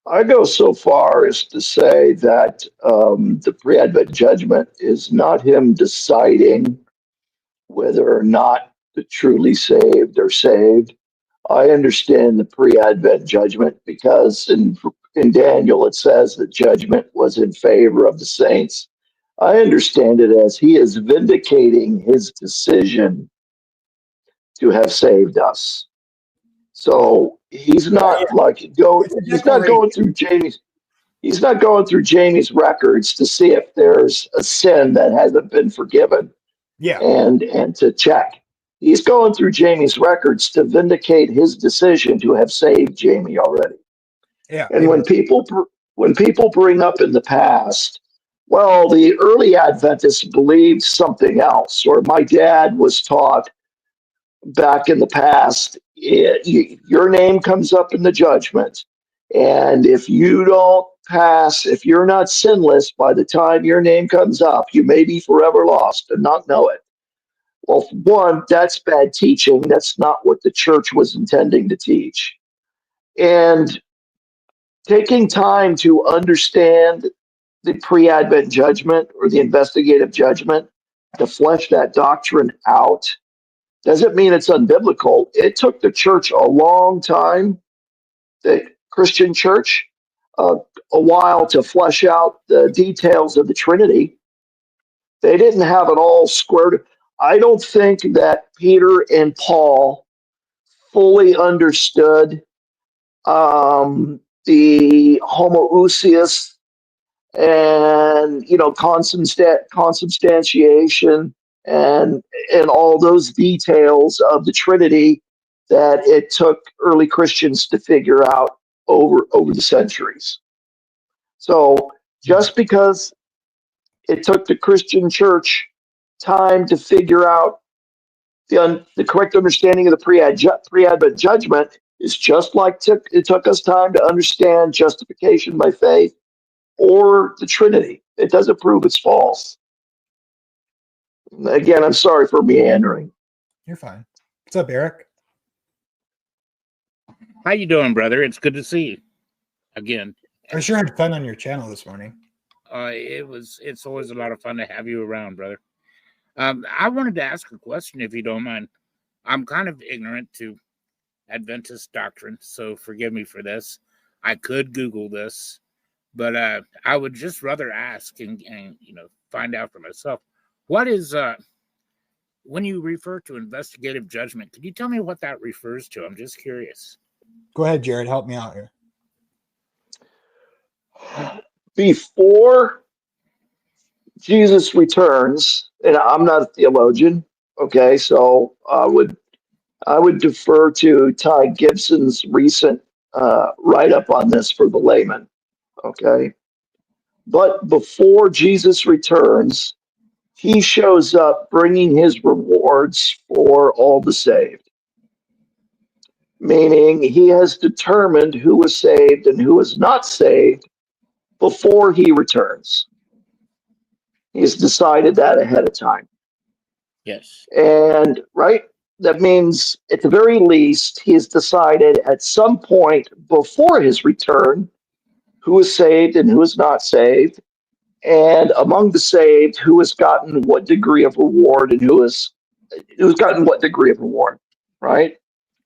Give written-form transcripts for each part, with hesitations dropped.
I go so far as to say that the pre-advent judgment is not him deciding whether or not the truly saved are saved. I understand the pre-advent judgment because in Daniel it says that judgment was in favor of the saints. I understand it as he is vindicating his decision to have saved us. So he's Yeah, not like go. it's a He's not declaration. going through Jamie's. He's not going through Jamie's records to see if there's a sin that hasn't been forgiven Yeah, and to check. He's going through Jamie's records to vindicate his decision to have saved Jamie already. yeah, And amen. when people bring up in the past, well, the early Adventists believed something else, or my dad was taught back in the past, your name comes up in the judgment. And if you don't pass, if you're not sinless by the time your name comes up, you may be forever lost and not know it. Well, one, that's bad teaching. That's not what the church was intending to teach. And taking time to understand the pre Advent judgment or the investigative judgment to flesh that doctrine out doesn't mean it's unbiblical. It took the church a long time, the Christian church, uh, a while to flesh out the details of the Trinity. They didn't have it all squared. I don't think that Peter and Paul fully understood the homoousios and consubstantiation and all those details of the Trinity that it took early Christians to figure out over the centuries. So just because it took the Christian church time to figure out the correct understanding of the pre-advent judgment is just like it took us time to understand justification by faith or the Trinity. It doesn't prove it's false. Again, I'm sorry for meandering. You're fine. What's up, Eric? How you doing, brother? It's good to see you again. I sure had fun on your channel this morning. It's always a lot of fun to have you around, brother. I wanted to ask a question, if you don't mind. I'm kind of ignorant to Adventist doctrine, so forgive me for this. I could Google this, but I would just rather ask and find out for myself. What is when you refer to investigative judgment? Could you tell me what that refers to? I'm just curious. Go ahead, Jared. Help me out here. Before Jesus returns, and I'm not a theologian, okay, so I would defer to Ty Gibson's recent write-up on this for the layman, okay? But before Jesus returns, he shows up bringing his rewards for all the saved, meaning he has determined who was saved and who was not saved before he returns. He's decided that ahead of time. Yes. And right, that means at the very least, he has decided at some point before his return who is saved and who is not saved. And among the saved, who has gotten what degree of reward and who's gotten what degree of reward, right?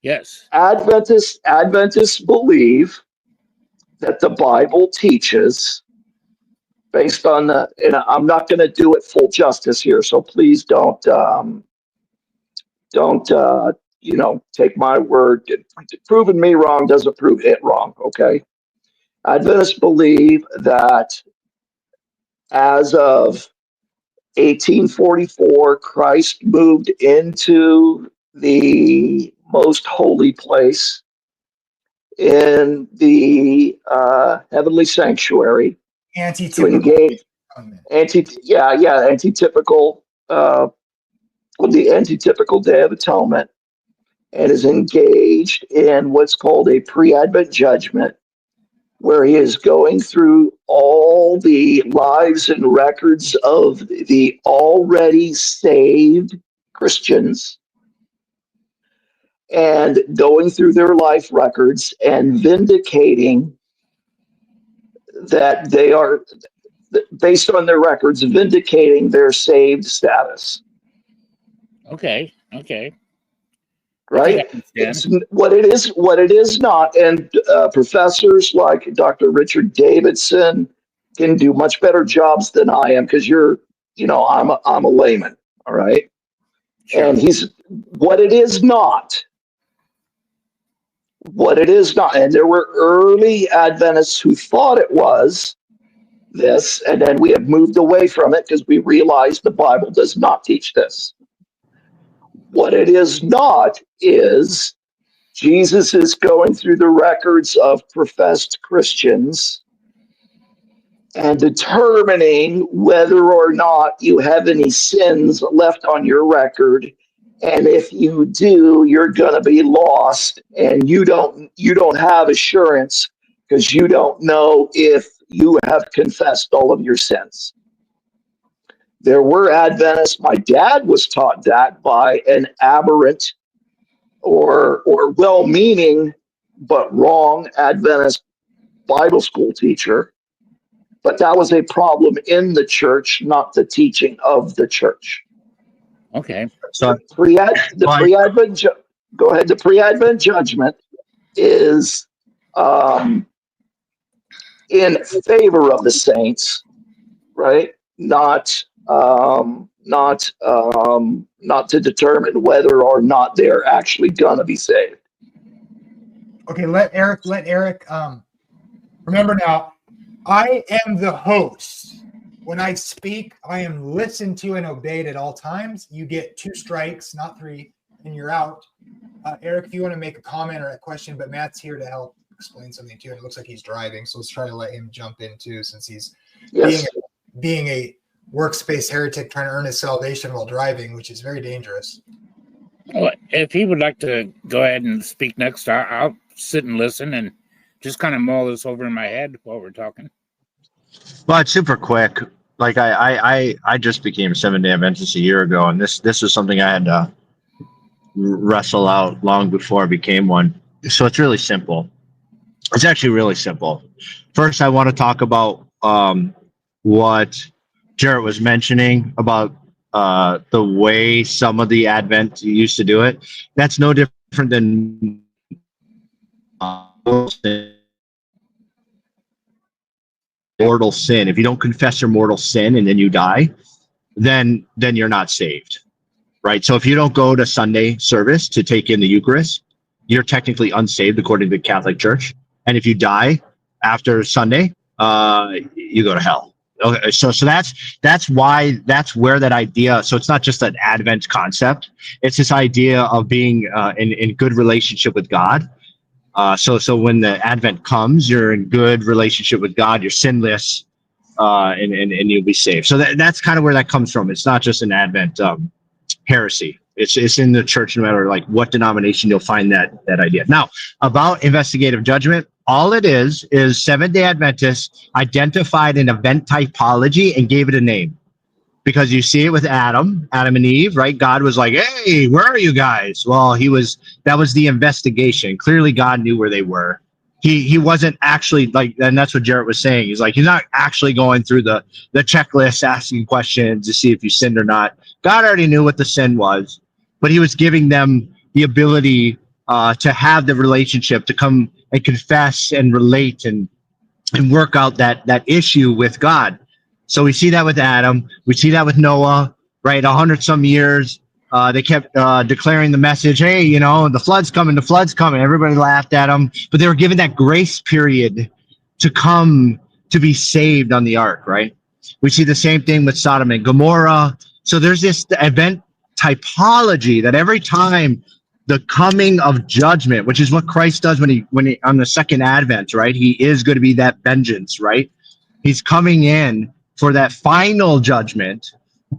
Yes. Adventists believe that the Bible teaches, based on and I'm not going to do it full justice here, so please don't take my word. Proving me wrong doesn't prove it wrong, okay? Adventists believe that as of 1844, Christ moved into the most holy place in the heavenly sanctuary to engage antitypical the antitypical Day of Atonement, and is engaged in what's called a pre-Advent judgment, where he is going through all the lives and records of the already saved Christians and going through their life records and vindicating that they are, based on their records, vindicating their saved status. Okay. Okay. I think I Right? It's understand. what it is not. And professors like Dr. Richard Davidson can do much better jobs than I am, because I'm a layman. All right. Sure. And he's what it is not. What it is not. And there were early Adventists who thought it was this, and then we have moved away from it because we realized the Bible does not teach this. What it is not is Jesus is going through the records of professed Christians and determining whether or not you have any sins left on your record. And if you do, you're going to be lost, and you don't have assurance because you don't know if you have confessed all of your sins. There were Adventists. My dad was taught that by an aberrant or well-meaning but wrong Adventist Bible school teacher. But that was a problem in the church, not the teaching of the church. Okay. So Go ahead. The pre-Advent judgment is in favor of the saints, right? Not to determine whether or not they're actually gonna be saved. Okay, let Eric. Remember now, I am the host. When I speak, I am listened to and obeyed at all times. You get 2 strikes, not 3, and you're out. Eric, if you want to make a comment or a question, but Matt's here to help explain something too. And it looks like he's driving, so let's try to let him jump in too, since he's being a workspace heretic trying to earn his salvation while driving, which is very dangerous. Well, if he would like to go ahead and speak next, I'll sit and listen and just kind of mull this over in my head while we're talking. Well, it's super quick. Like I just became a 7-day Adventist a year ago, and this was something I had to wrestle out long before I became one. So it's really simple. It's actually really simple. First, I want to talk about what Jarrett was mentioning about the way some of the Advent used to do it. That's no different than mortal sin. If you don't confess your mortal sin and then you die, then you're not saved, right? So if you don't go to Sunday service to take in the Eucharist, you're technically unsaved according to the Catholic Church. And if you die after Sunday, you go to hell. Okay, so that's where that idea. So it's not just an Advent concept. It's this idea of being in good relationship with God. So when the Advent comes, you're in good relationship with God. You're sinless, and you'll be saved. So that's kind of where that comes from. It's not just an Advent heresy. It's in the church, no matter like what denomination, you'll find that idea. Now, about investigative judgment, all it is 7-day Adventists identified an event typology and gave it a name. Because you see it with Adam and Eve, right? God was like, hey, where are you guys? Well, that was the investigation. Clearly God knew where they were. He wasn't actually like, and that's what Jarrett was saying. He's like, he's not actually going through the checklist, asking questions to see if you sinned or not. God already knew what the sin was, but he was giving them the ability to have the relationship, to come and confess and relate and work out that issue with God. So we see that with Adam. We see that with Noah, right? 100 some years. They kept declaring the message, hey, the flood's coming, the flood's coming. Everybody laughed at them, but they were given that grace period to come to be saved on the ark, right? We see the same thing with Sodom and Gomorrah. So there's this event typology that every time the coming of judgment, which is what Christ does when he on the second Advent, right? He is going to be that vengeance, right? He's coming in for that final judgment.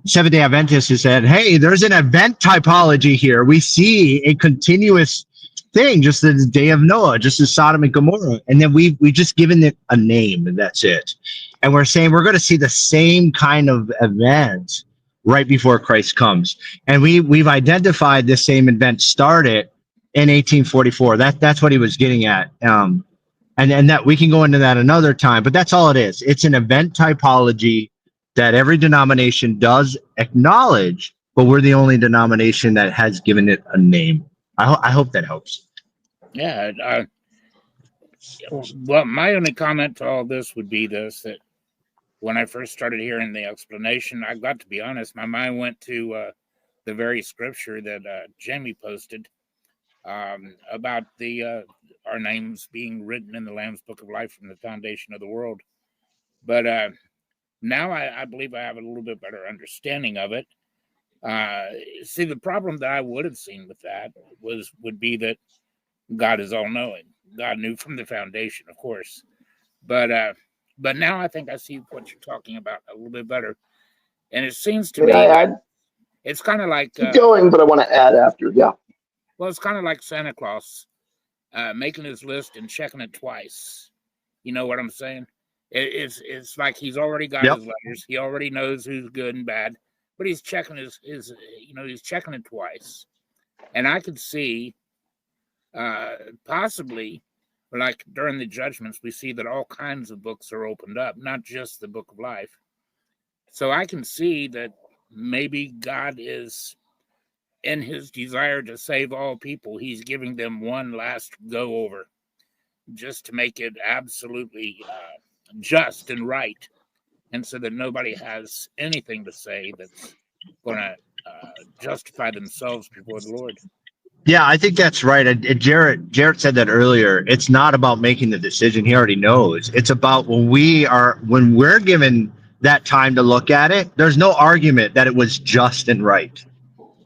7-day Adventists has said, hey, there's an event typology here. We see a continuous thing, just as the day of Noah, just as Sodom and Gomorrah. And then we've just given it a name, and that's it. And we're saying we're going to see the same kind of event right before Christ comes. And we've identified this same event started in 1844. That's what he was getting at. And that we can go into that another time, but that's all it is. It's an event typology that every denomination does acknowledge, but we're the only denomination that has given it a name. I hope that helps. Yeah. Well, my only comment to all this would be this, that when I first started hearing the explanation, I've got to be honest, my mind went to the very scripture that Jamie posted about our names being written in the Lamb's Book of Life from the foundation of the world. But now I believe I have a little bit better understanding of it. See, the problem that I would have seen with that would be that God is all-knowing. God knew from the foundation, of course. But now I think I see what you're talking about a little bit better. And it seems to me it's kind of like keep going, but I want to add after. Yeah. Well, it's kind of like Santa Claus making his list and checking it twice. You know what I'm saying? It's like he's already got his letters. He already knows who's good and bad, but he's checking he's checking it twice. And I could see possibly, like during the judgments, we see that all kinds of books are opened up, not just the Book of Life. So I can see that maybe God is, in his desire to save all people, he's giving them one last go over just to make it absolutely just and right, and so that nobody has anything to say that's going to justify themselves before the Lord. Yeah, I think that's right. Jarrett said that earlier. It's not about making the decision. He already knows. It's about when we're given that time to look at it, there's no argument that it was just and right.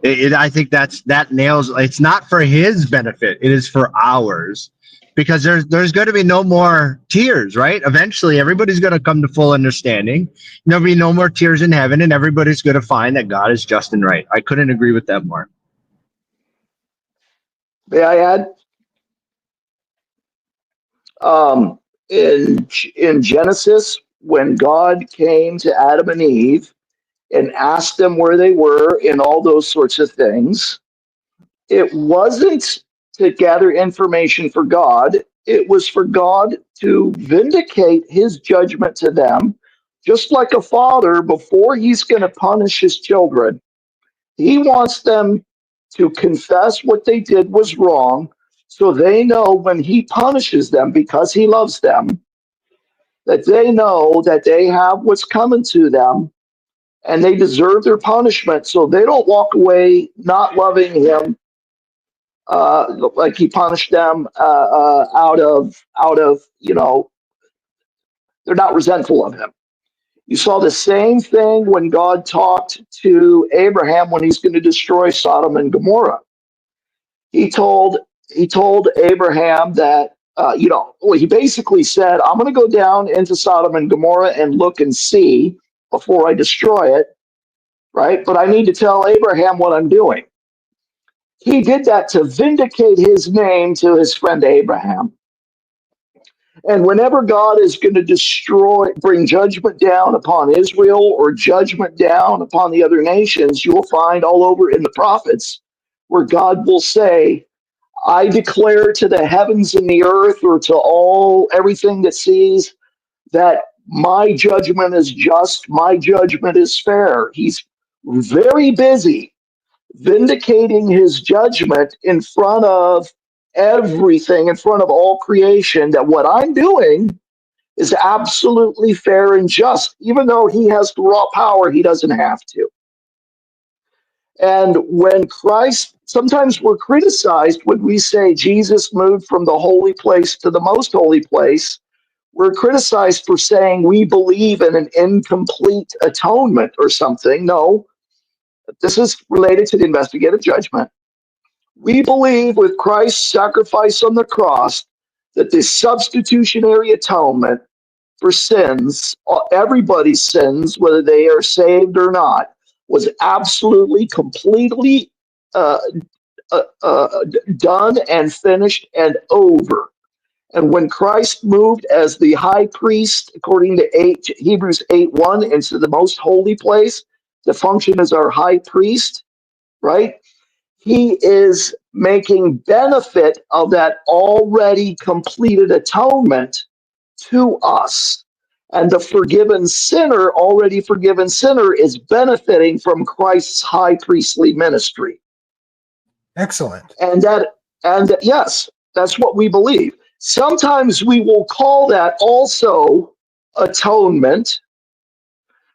I think that nails. It's not for his benefit. It is for ours, because there's going to be no more tears, right? Eventually, everybody's going to come to full understanding. There'll be no more tears in heaven, and everybody's going to find that God is just and right. I couldn't agree with that more. May I add? In Genesis, when God came to Adam and Eve and asked them where they were and all those sorts of things, it wasn't to gather information for God. It was for God to vindicate his judgment to them, just like a father before he's going to punish his children. He wants them to confess what they did was wrong, so they know when he punishes them, because he loves them, that they know that they have what's coming to them and they deserve their punishment, so they don't walk away not loving him like he punished them out of they're not resentful of him. You saw the same thing when God talked to Abraham when he's going to destroy Sodom and Gomorrah. He told Abraham that he basically said, I'm going to go down into Sodom and Gomorrah and look and see before I destroy it, right? But I need to tell Abraham what I'm doing. He did that to vindicate his name to his friend Abraham. And whenever God is going to bring judgment down upon Israel or judgment down upon the other nations, you'll find all over in the prophets where God will say, I declare to the heavens and the earth, or to everything that sees, that my judgment is just, my judgment is fair. He's very busy vindicating his judgment in front of everything, in front of all creation, that what I'm doing is absolutely fair and just. Even though he has the raw power, he doesn't have to. And when Christ, sometimes we're criticized when we say Jesus moved from the holy place to the most holy place. We're criticized for saying we believe in an incomplete atonement or something. No, this is related to the investigative judgment. We believe with Christ's sacrifice on the cross that the substitutionary atonement for sins, everybody's sins, whether they are saved or not, was absolutely, completely done and finished and over. And when Christ moved as the high priest, according to Hebrews 8:1, into the most holy place to function as our high priest, right? he is making benefit of that already completed atonement to us. And the forgiven sinner, already forgiven sinner, is benefiting from Christ's high priestly ministry. Excellent. And yes, that's what we believe. Sometimes we will call that also atonement,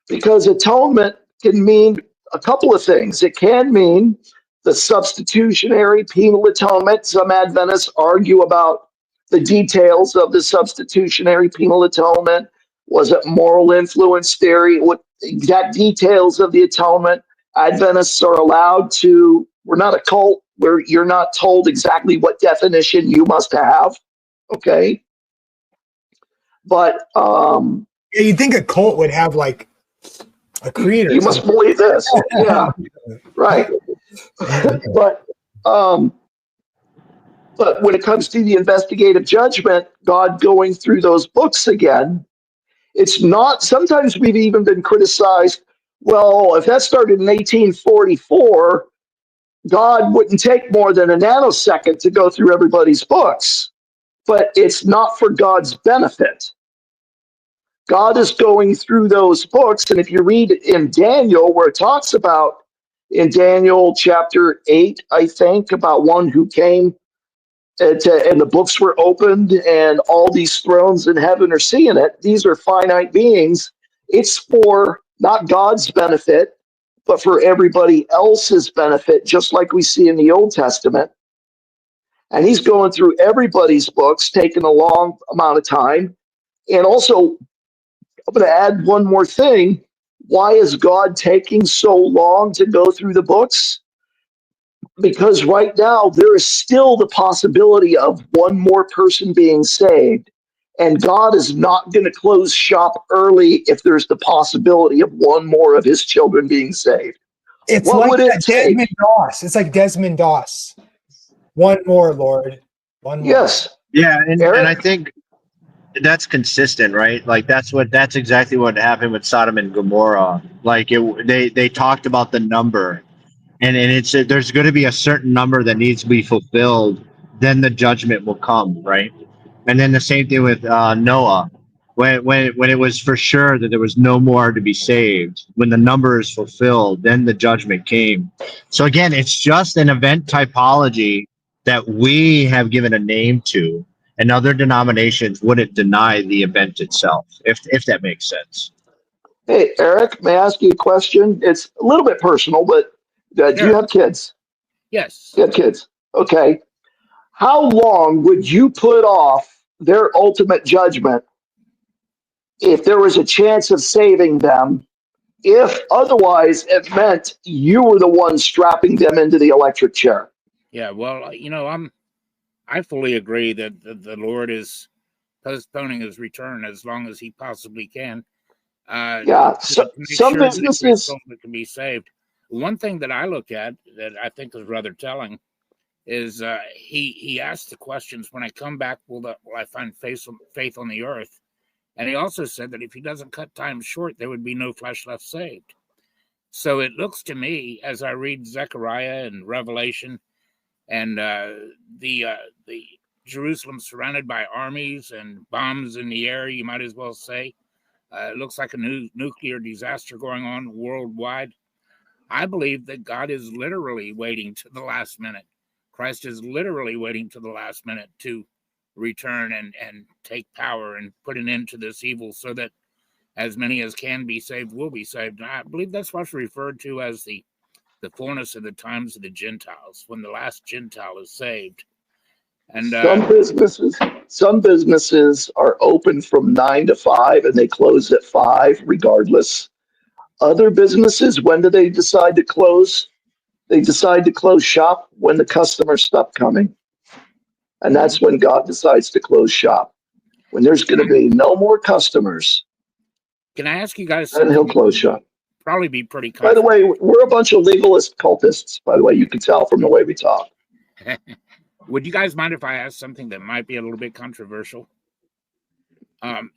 because atonement can mean a couple of things. It can mean the substitutionary penal atonement. Some Adventists argue about the details of the substitutionary penal atonement. Was it moral influence theory? What exact details of the atonement? Adventists are allowed to, we're not a cult where you're not told exactly what definition you must have. Okay. But Yeah, you'd think a cult would have like a creed or you something. must believe this. Yeah. Right. But when it comes to the investigative judgment, God going through those books again, it's not, sometimes we've even been criticized, well, if that started in 1844, God wouldn't take more than a nanosecond to go through everybody's books. But it's not for God's benefit. God is going through those books. And if you read in Daniel, where it talks about, in Daniel chapter 8, I think, about one who came and the books were opened and all these thrones in heaven are seeing it. These are finite beings. It's for not God's benefit, but for everybody else's benefit, just like we see in the Old Testament. And he's going through everybody's books, taking a long amount of time. And also, I'm going to add one more thing. Why is God taking so long to go through the books? Because right now there is still the possibility of one more person being saved. And God is not going to close shop early if there's the possibility of one more of his children being saved. It's What like would it take? Desmond Doss. It's like Desmond Doss. One more, Lord. One more. Yes. Yeah, and Eric? I think that's consistent, right? Like that's exactly what happened with Sodom and Gomorrah. Like they talked about the number, and it's there's going to be a certain number that needs to be fulfilled, then the judgment will come, right? And then the same thing with Noah, when it was for sure that there was no more to be saved, when the number is fulfilled, then the judgment came. So again, it's just an event typology that we have given a name to, and other denominations wouldn't deny the event itself, if that makes sense. Hey, Eric, may I ask you a question? It's a little bit personal, but do you Sure. have kids? Yes. You have kids. Okay. How long would you put off their ultimate judgment if there was a chance of saving them, if otherwise it meant you were the one strapping them into the electric chair? Yeah. Well, I fully agree that the Lord is postponing his return as long as he possibly can. Yeah. To make Some sure that every businesses, soul that can be saved. One thing that I look at that I think is rather telling is he asked the questions, when I come back, will I find faith on the earth? And he also said that if he doesn't cut time short, there would be no flesh left saved. So it looks to me, as I read Zechariah and Revelation, and the Jerusalem surrounded by armies and bombs in the air, you might as well say, it looks like a new nuclear disaster going on worldwide. I believe that God is literally waiting to the last minute. Christ is literally waiting to the last minute to return and take power and put an end to this evil, so that as many as can be saved will be saved. And I believe that's what's referred to as the fullness of the times of the Gentiles, when the last Gentile is saved. And some businesses are open from 9 to 5 and they close at 5 regardless. Other businesses, when do they decide to close? They decide to close shop when the customers stop coming. And that's when God decides to close shop. When there's going to be no more customers, can I ask you guys then something? he'll close shop. Probably be pretty By the way, we're a bunch of legalist cultists, by the way. You can tell from the way we talk. Would you guys mind if I ask something that might be a little bit controversial?